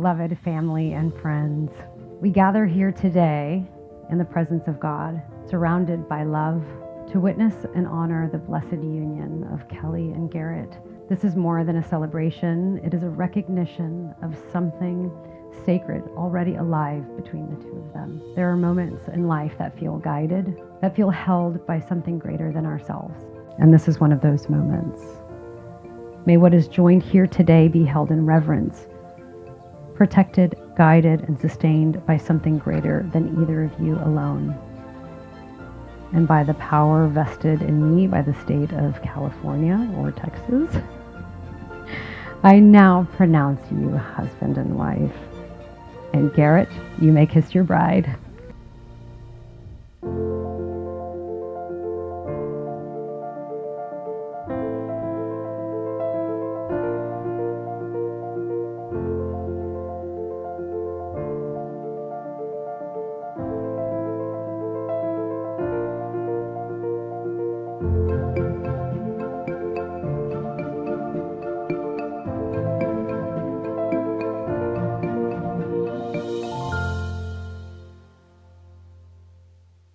beloved family and friends. We gather here today in the presence of God, surrounded by love, to witness and honor the blessed union of Kelly and Garrett. This is more than a celebration. It is a recognition of something sacred already alive between the two of them. There are moments in life that feel guided, that feel held by something greater than ourselves. And this is one of those moments. May what is joined here today be held in reverence, protected, guided, and sustained by something greater than either of you alone, and by the power vested in me by the state of California or Texas. I now pronounce you husband and wife. And Garrett, you may kiss your bride.